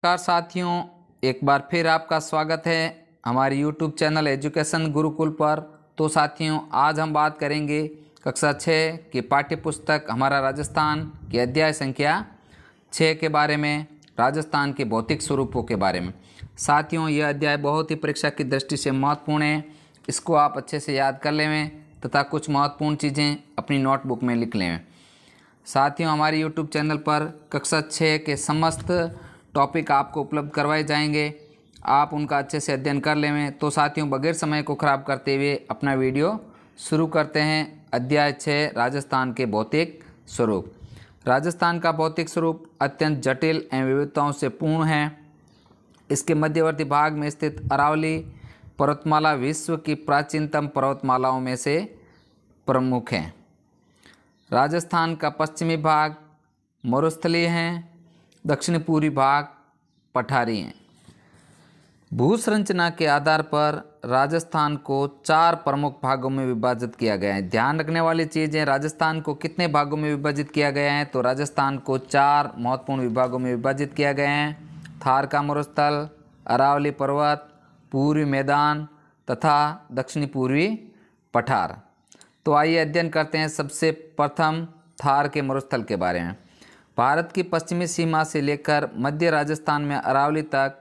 नमस्कार साथियों, एक बार फिर आपका स्वागत है हमारे YouTube चैनल एजुकेशन गुरुकुल पर। तो साथियों, आज हम बात करेंगे कक्षा 6 की पाठ्य पुस्तक हमारा राजस्थान के अध्याय संख्या 6 के बारे में, राजस्थान के भौतिक स्वरूपों के बारे में। साथियों, यह अध्याय बहुत ही परीक्षा की दृष्टि से महत्वपूर्ण है। इसको आप अच्छे से याद कर लें तथा कुछ महत्वपूर्ण चीज़ें अपनी नोटबुक में लिख लें। साथियों, हमारे YouTube चैनल पर कक्षा 6 के समस्त टॉपिक आपको उपलब्ध करवाए जाएंगे। आप उनका अच्छे से अध्ययन कर लें। तो साथियों, बगैर समय को खराब करते हुए अपना वीडियो शुरू करते हैं। अध्याय 6, राजस्थान के भौतिक स्वरूप। राजस्थान का भौतिक स्वरूप अत्यंत जटिल एवं विविधताओं से पूर्ण है। इसके मध्यवर्ती भाग में स्थित अरावली पर्वतमाला विश्व की प्राचीनतम पर्वतमालाओं में से प्रमुख है। राजस्थान का पश्चिमी भाग मरुस्थलीय है, दक्षिण पूर्वी भाग पठारी है। भूसंरचना के आधार पर राजस्थान को 4 प्रमुख भागों में विभाजित किया गया है। ध्यान रखने वाली चीज़ें, राजस्थान को कितने भागों में विभाजित किया गया है? तो राजस्थान को 4 महत्वपूर्ण विभागों में विभाजित किया गया है। थार का मरुस्थल, अरावली पर्वत, पूर्वी मैदान तथा दक्षिणी पूर्वी पठार। तो आइए अध्ययन करते हैं सबसे प्रथम थार के मरुस्थल के बारे में। भारत की पश्चिमी सीमा से लेकर मध्य राजस्थान में अरावली तक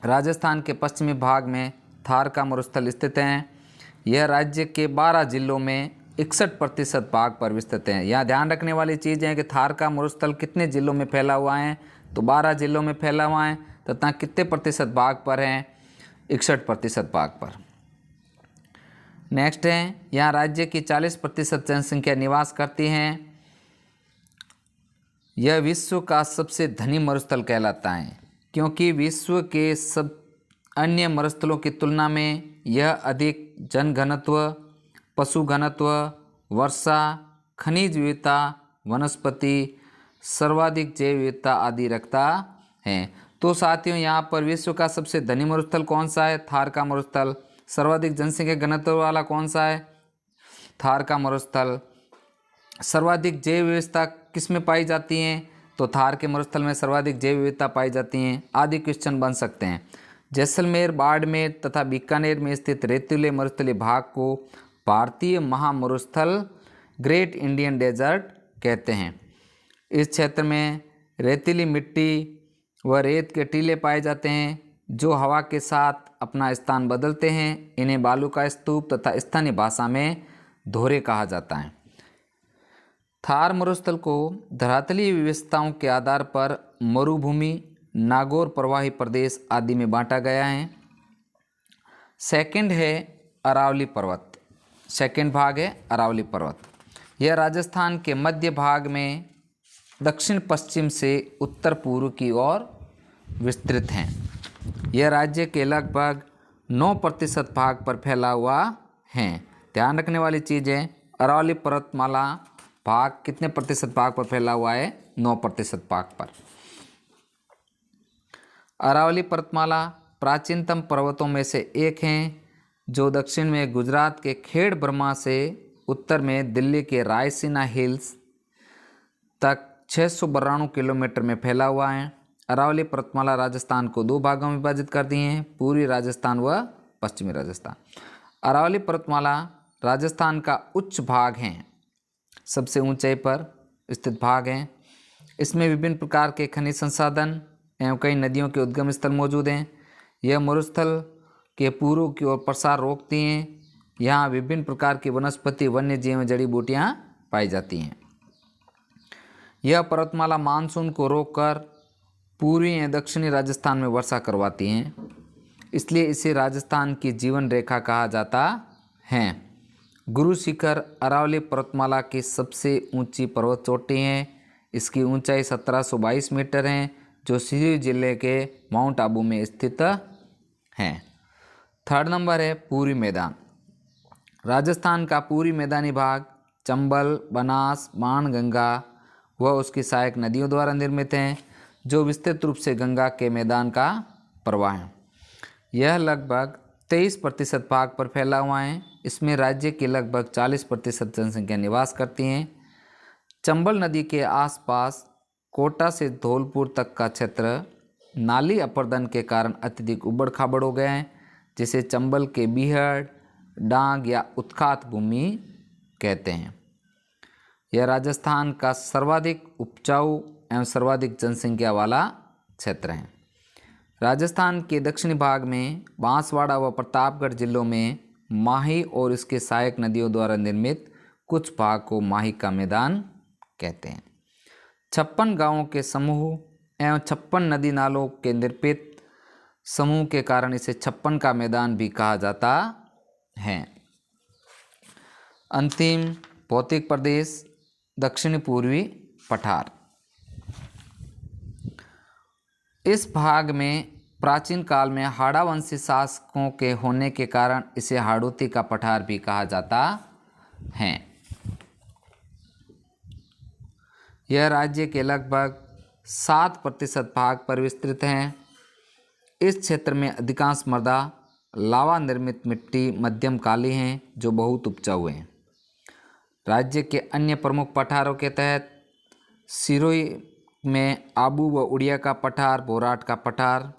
राजस्थान के पश्चिमी भाग में थार का मरुस्थल स्थित है। यह राज्य के 12 जिलों में 61% भाग पर विस्तृत है। यहाँ ध्यान रखने वाली चीज़ है कि थार का मरुस्थल कितने जिलों में फैला हुआ है? तो 12 जिलों में फैला हुआ है तथा कितने प्रतिशत भाग पर है? 61% भाग पर। नेक्स्ट है, यहाँ राज्य की 40% जनसंख्या निवास करती है। यह विश्व का सबसे धनी मरुस्थल कहलाता है क्योंकि विश्व के सब अन्य मरुस्थलों की तुलना में यह अधिक जनघनत्व, पशु घनत्व, वर्षा, खनिज विविधता, वनस्पति, सर्वाधिक जैव विविधता आदि रखता है। तो साथियों, यहाँ पर विश्व का सबसे धनी मरुस्थल कौन सा है? थार का मरुस्थल। सर्वाधिक जनसंख्या घनत्व वाला कौन सा है? थार का मरुस्थल। सर्वाधिक जैव विविधता किस में पाई जाती हैं? तो थार के मरुस्थल में सर्वाधिक जैव विविधता पाई जाती हैं। आदि क्वेश्चन बन सकते हैं। जैसलमेर, बाड़मेर तथा बीकानेर में स्थित रेतीले मरुस्थलीय भाग को भारतीय महामरुस्थल ग्रेट इंडियन डेजर्ट कहते हैं। इस क्षेत्र में रेतीली मिट्टी व रेत के टीले पाए जाते हैं जो हवा के साथ अपना स्थान बदलते हैं। इन्हें बालू का स्तूप तथा स्थानीय भाषा में धोरे कहा जाता है। थार मरुस्थल को धरातलीय विशेषताओं के आधार पर मरुभूमि, नागौर प्रवाही प्रदेश आदि में बांटा गया है। सेकंड है अरावली पर्वत। सेकंड भाग है अरावली पर्वत। यह राजस्थान के मध्य भाग में दक्षिण पश्चिम से उत्तर पूर्व की ओर विस्तृत है। यह राज्य के लगभग 9% भाग पर फैला हुआ है। ध्यान रखने वाली चीज़ है, अरावली पर्वतमाला भाग कितने प्रतिशत भाग पर फैला हुआ है? 9% भाग पर। अरावली पर्वतमाला प्राचीनतम पर्वतों में से एक है जो दक्षिण में गुजरात के खेड़ ब्रह्मा से उत्तर में दिल्ली के रायसीना हिल्स तक 692 किलोमीटर में फैला हुआ है। अरावली पर्वतमाला राजस्थान को 2 भागों में विभाजित कर दी हैं, पूर्वी राजस्थान व पश्चिमी राजस्थान। अरावली पर्वतमाला राजस्थान का उच्च भाग है, सबसे ऊंचाई पर स्थित भाग है। इसमें विभिन्न प्रकार के खनिज संसाधन एवं कई नदियों के उद्गम स्थल मौजूद हैं। यह मरुस्थल के पूर्व की ओर प्रसार रोकती हैं। यहाँ विभिन्न प्रकार की वनस्पति, वन्य जीव एवं जड़ी बूटियाँ पाई जाती हैं। यह पर्वतमाला मानसून को रोककर पूर्वी एवं दक्षिणी राजस्थान में वर्षा करवाती हैं, इसलिए इसे राजस्थान की जीवन रेखा कहा जाता है। गुरु शिखर अरावली पर्वतमाला की सबसे ऊंची पर्वत चोटी है। इसकी ऊंचाई 1722 मीटर है जो सिरोही जिले के माउंट आबू में स्थित है। थर्ड नंबर है पूर्वी मैदान। राजस्थान का पूर्वी मैदानी भाग चंबल, बनास, बाणगंगा व उसकी सहायक नदियों द्वारा निर्मित है जो विस्तृत रूप से गंगा के मैदान का प्रवाह है। यह लगभग 23% भाग पर फैला हुआ है। इसमें राज्य की लगभग 40% जनसंख्या निवास करती हैं। चंबल नदी के आसपास कोटा से धौलपुर तक का क्षेत्र नाली अपर्दन के कारण अत्यधिक उबड़ खाबड़ हो गए हैं, जिसे चंबल के बीहड़, डांग या उत्खात भूमि कहते हैं। यह राजस्थान का सर्वाधिक उपजाऊ एवं सर्वाधिक जनसंख्या वाला क्षेत्र है। राजस्थान के दक्षिणी भाग में बांसवाड़ा व प्रतापगढ़ जिलों में माही और इसके सहायक नदियों द्वारा निर्मित कुछ भाग को माही का मैदान कहते हैं। 56 गांवों के समूह एवं 56 नदी नालों के निरपित समूह के कारण इसे 56 का मैदान भी कहा जाता है। अंतिम भौतिक प्रदेश दक्षिण पूर्वी पठार। इस भाग में प्राचीन काल में हाड़ावंशी शासकों के होने के कारण इसे हाड़ौती का पठार भी कहा जाता है। यह राज्य के लगभग 7% भाग पर विस्तृत है। इस क्षेत्र में अधिकांश मृदा लावा निर्मित मिट्टी मध्यम काली हैं जो बहुत उपजाऊ हैं। राज्य के अन्य प्रमुख पठारों के तहत सिरोही में आबू व उड़िया का पठार, बोराट का पठार,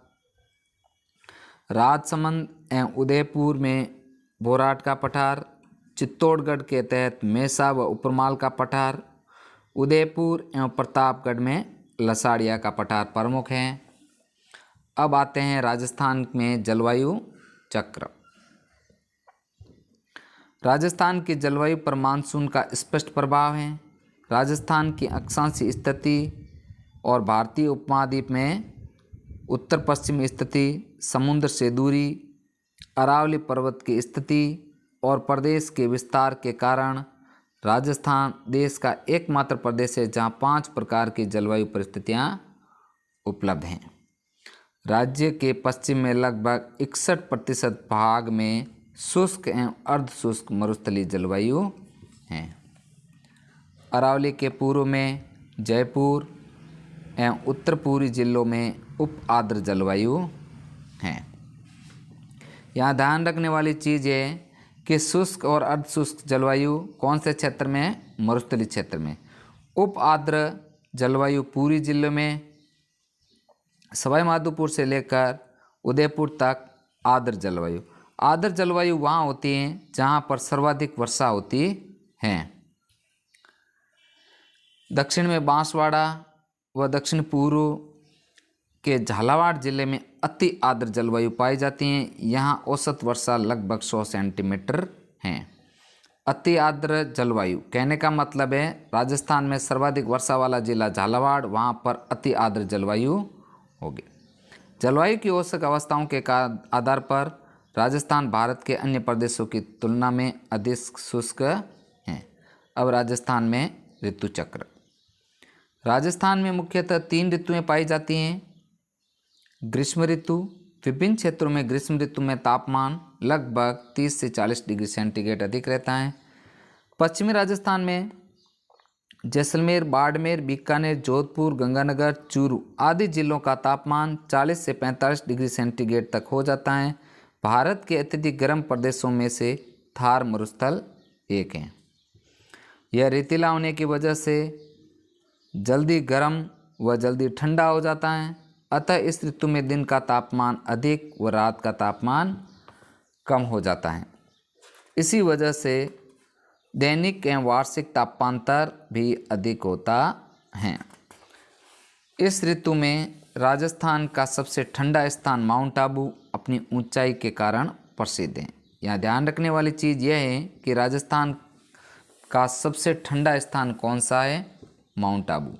राजसमंद एवं उदयपुर में बोराट का पठार, चित्तौड़गढ़ के तहत मेसा व उपरमाल का पठार, उदयपुर एवं प्रतापगढ़ में लसाड़िया का पठार प्रमुख हैं। अब आते हैं राजस्थान में जलवायु चक्र। राजस्थान की जलवायु पर मानसून का स्पष्ट प्रभाव है। राजस्थान की अक्षांशीय स्थिति और भारतीय उपमहाद्वीप में उत्तर पश्चिमी स्थिति, समुद्र से दूरी, अरावली पर्वत की स्थिति और प्रदेश के विस्तार के कारण राजस्थान देश का एकमात्र प्रदेश है जहां 5 प्रकार की जलवायु परिस्थितियां उपलब्ध हैं। राज्य के पश्चिम में लगभग 61% भाग में शुष्क एवं अर्ध शुष्क मरुस्थलीय जलवायु है। अरावली के पूर्व में जयपुर एवं उत्तर पूर्वी जिलों में उप आर्द्र जलवायु है। यहाँ ध्यान रखने वाली चीज़ है कि शुष्क और अर्ध शुष्क जलवायु कौन से क्षेत्र में? मरुस्थलीय क्षेत्र में। उप आर्द्र जलवायु पूर्वी जिलों में सवाई माधोपुर से लेकर उदयपुर तक आर्द्र जलवायु। आर्द्र जलवायु वहाँ होती है जहाँ पर सर्वाधिक वर्षा होती है। दक्षिण में बांसवाड़ा व दक्षिण पूर्व के झालावाड़ जिले में अति आर्द्र जलवायु पाई जाती है। यहाँ औसत वर्षा लगभग 100 सेंटीमीटर है। अति आर्द्र जलवायु कहने का मतलब है राजस्थान में सर्वाधिक वर्षा वाला जिला झालावाड़, वहाँ पर अति आर्द्र जलवायु होगी। जलवायु की औसत अवस्थाओं के आधार पर राजस्थान भारत के अन्य प्रदेशों की तुलना में अधिक शुष्क है। अब राजस्थान में ऋतु चक्र। राजस्थान में मुख्यतः 3 ऋतुएं पाई जाती हैं। ग्रीष्म ऋतु। विभिन्न क्षेत्रों में ग्रीष्म ऋतु में तापमान लगभग 30 से 40 डिग्री सेंटीग्रेड अधिक रहता है। पश्चिमी राजस्थान में जैसलमेर, बाड़मेर, बीकानेर, जोधपुर, गंगानगर, चूरू आदि जिलों का तापमान 40 से 45 डिग्री सेंटीग्रेड तक हो जाता है। भारत के अत्यधिक गर्म प्रदेशों में से थार मरुस्थल एक है। यह रेतीला होने की वजह से जल्दी गर्म व जल्दी ठंडा हो जाता है। अतः इस ऋतु में दिन का तापमान अधिक व रात का तापमान कम हो जाता है। इसी वजह से दैनिक एवं वार्षिक तापांतर भी अधिक होता है। इस ऋतु में राजस्थान का सबसे ठंडा स्थान माउंट आबू अपनी ऊंचाई के कारण प्रसिद्ध है। यहाँ ध्यान रखने वाली चीज़ यह है कि राजस्थान का सबसे ठंडा स्थान कौन सा है? माउंट आबू।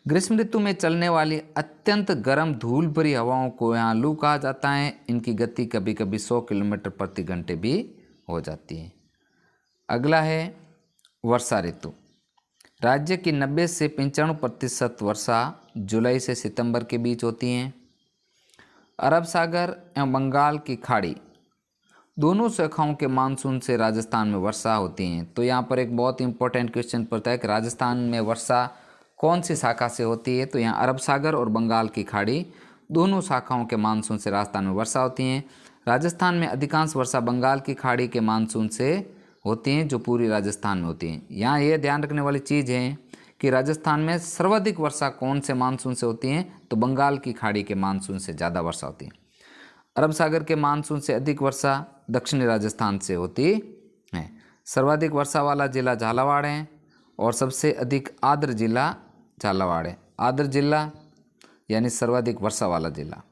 ग्रीष्म ऋतु में चलने वाली अत्यंत गर्म धूल भरी हवाओं को यहाँ लू कहा जाता है। इनकी गति कभी कभी 100 किलोमीटर प्रति घंटे भी हो जाती है। अगला है वर्षा ऋतु। राज्य की 90 से 95% वर्षा जुलाई से सितंबर के बीच होती है। अरब सागर एवं बंगाल की खाड़ी दोनों शाखाओं के मानसून से राजस्थान में वर्षा होती है। तो यहाँ पर एक बहुत इंपॉर्टेंट क्वेश्चन पूछता है कि राजस्थान में वर्षा कौन सी शाखा से होती है? तो यहाँ अरब सागर और बंगाल की खाड़ी दोनों शाखाओं के मानसून से राजस्थान में वर्षा होती है। राजस्थान में अधिकांश वर्षा बंगाल की खाड़ी के मानसून से होती हैं जो पूरी राजस्थान में होती हैं। यहाँ यह ध्यान रखने वाली चीज़ है कि राजस्थान में सर्वाधिक वर्षा कौन से मानसून से होती है, तो बंगाल की खाड़ी के मानसून से ज़्यादा वर्षा होती है। अरब सागर के मानसून से अधिक वर्षा दक्षिणी राजस्थान से होती है। सर्वाधिक वर्षा वाला जिला झालावाड़ है और सबसे अधिक आर्द्र जिला झालावाड़ है। आर्द्र जिला यानी सर्वाधिक वर्षा वाला जिला।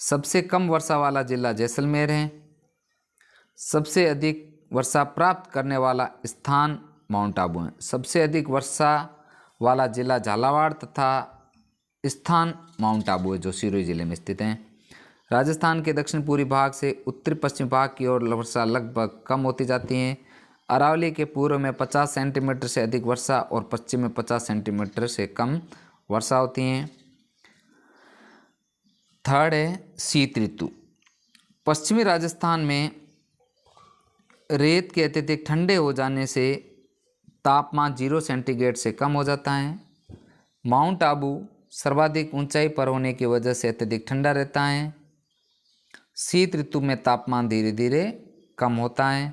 सबसे कम वर्षा वाला जिला जैसलमेर है। सबसे अधिक वर्षा प्राप्त करने वाला स्थान माउंट आबू है। सबसे अधिक वर्षा वाला जिला झालावाड़ तथा स्थान माउंट आबू है जो सिरोही जिले में स्थित है। राजस्थान के दक्षिण पूर्वी भाग से उत्तर पश्चिम भाग की ओर वर्षा लगभग कम होती जाती है। अरावली के पूर्व में 50 सेंटीमीटर से अधिक वर्षा और पश्चिम में 50 सेंटीमीटर से कम वर्षा होती है। थर्ड है शीत ऋतु। पश्चिमी राजस्थान में रेत के अत्यधिक ठंडे हो जाने से तापमान 0 सेंटीग्रेड से कम हो जाता है। माउंट आबू सर्वाधिक ऊंचाई पर होने की वजह से अत्यधिक ठंडा रहता है। शीत ऋतु में तापमान धीरे धीरे कम होता है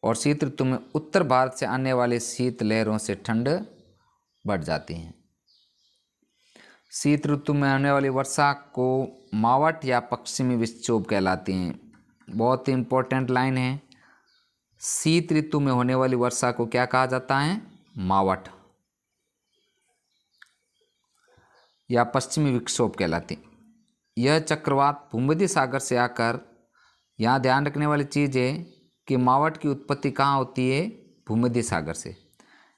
और शीत ऋतु में उत्तर भारत से आने वाली शीत लहरों से ठंड बढ़ जाती है। शीत ऋतु में आने वाली वर्षा को मावठ या पश्चिमी विक्षोभ कहलाती हैं। बहुत ही इम्पोर्टेंट लाइन है। शीत ऋतु में होने वाली वर्षा को क्या कहा जाता है? मावठ या पश्चिमी विक्षोभ कहलाती है। यह चक्रवात भूमध्य सागर से आकर, यहाँ ध्यान रखने वाली चीज़ है कि मावठ की उत्पत्ति कहाँ होती है? भूमध्य सागर से।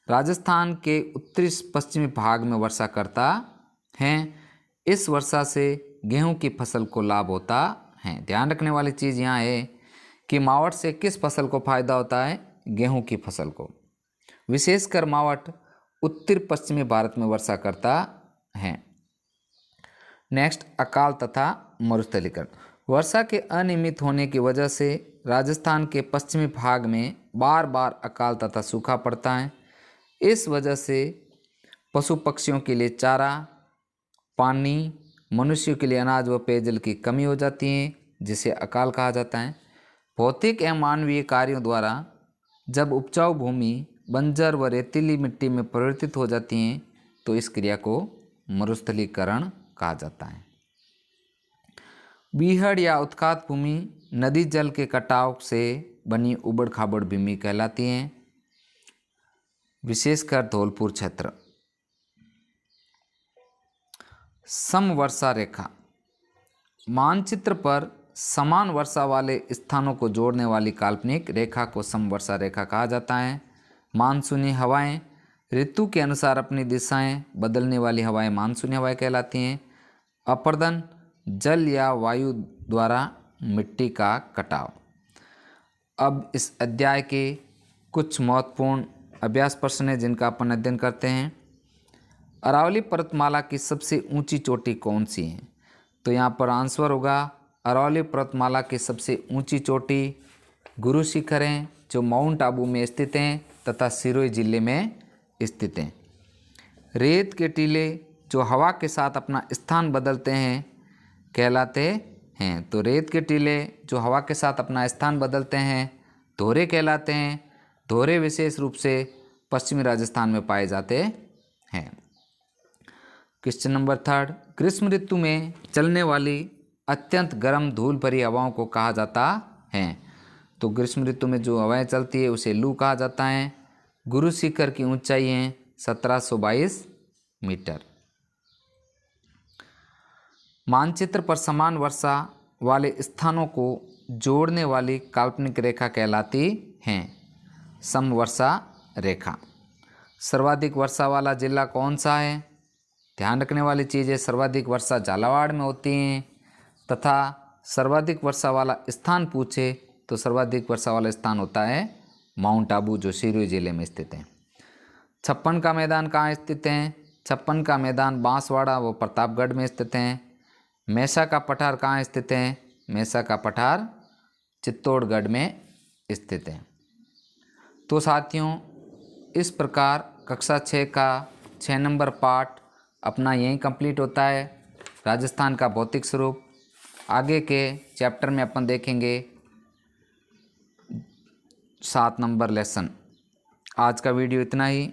राजस्थान के उत्तरी पश्चिमी भाग में वर्षा करता है। इस वर्षा से गेहूं की फसल को लाभ होता है। ध्यान रखने वाली चीज़ यहाँ है कि मावठ से किस फसल को फायदा होता है? गेहूं की फसल को। विशेषकर मावठ उत्तर पश्चिमी भारत में वर्षा करता है। नेक्स्ट, अकाल तथा मरुस्थलीकरण। वर्षा के अनियमित होने की वजह से राजस्थान के पश्चिमी भाग में बार बार अकाल तथा सूखा पड़ता है। इस वजह से पशु पक्षियों के लिए चारा, पानी, मनुष्यों के लिए अनाज व पेयजल की कमी हो जाती है, जिसे अकाल कहा जाता है। भौतिक एवं मानवीय कार्यों द्वारा जब उपजाऊ भूमि बंजर व रेतीली मिट्टी में परिवर्तित हो जाती हैं तो इस क्रिया को मरुस्थलीकरण कहा जाता है। बीहड़ या उत्खात भूमि नदी जल के कटाव से बनी उबड़ खाबड़ भूमि कहलाती हैं, विशेषकर धौलपुर क्षेत्र। समवर्षा रेखा। मानचित्र पर समान वर्षा वाले स्थानों को जोड़ने वाली काल्पनिक रेखा को समवर्षा रेखा कहा जाता है। मानसूनी हवाएं ऋतु के अनुसार अपनी दिशाएं बदलने वाली हवाएं मानसूनी हवाएं कहलाती हैं। अपर्दन जल या वायु द्वारा मिट्टी का कटाव। अब इस अध्याय के कुछ महत्वपूर्ण अभ्यास प्रश्न हैं जिनका अपन अध्ययन करते हैं। अरावली पर्वतमाला की सबसे ऊंची चोटी कौन सी है? तो यहाँ पर आंसर होगा अरावली पर्वतमाला की सबसे ऊंची चोटी गुरु शिखर हैं जो माउंट आबू में स्थित हैं तथा सिरोही जिले में स्थित हैं। रेत के टीले जो हवा के साथ अपना स्थान बदलते हैं कहलाते हैं। तो रेत के टीले जो हवा के साथ अपना स्थान बदलते हैं धोरे कहलाते हैं। धोरे विशेष रूप से पश्चिमी राजस्थान में पाए जाते हैं। क्वेश्चन नंबर 3, ग्रीष्म ऋतु में चलने वाली अत्यंत गर्म धूल भरी हवाओं को कहा जाता है। तो ग्रीष्म ऋतु में जो हवाएं चलती है उसे लू कहा जाता है। गुरु शिखर की ऊंचाई है 1722 मीटर। मानचित्र पर समान वर्षा वाले स्थानों को जोड़ने वाली काल्पनिक रेखा कहलाती है समवर्षा रेखा। सर्वाधिक वर्षा वाला जिला कौन सा है? ध्यान रखने वाली चीज़ है सर्वाधिक वर्षा झालावाड़ में होती है तथा सर्वाधिक वर्षा वाला स्थान पूछे तो सर्वाधिक वर्षा वाला स्थान होता है माउंट आबू जो सिरोही जिले में स्थित है। छप्पन का मैदान कहाँ स्थित है? छप्पन का मैदान बांसवाड़ा व प्रतापगढ़ में स्थित है। मैसा का पठार कहाँ स्थित है? मैसा का पठार चित्तौड़गढ़ में स्थित है। तो साथियों, इस प्रकार कक्षा 6 का 6 नंबर पाठ अपना यहीं कंप्लीट होता है, राजस्थान का भौतिक स्वरूप। आगे के चैप्टर में अपन देखेंगे 7 नंबर लेसन। आज का वीडियो इतना ही।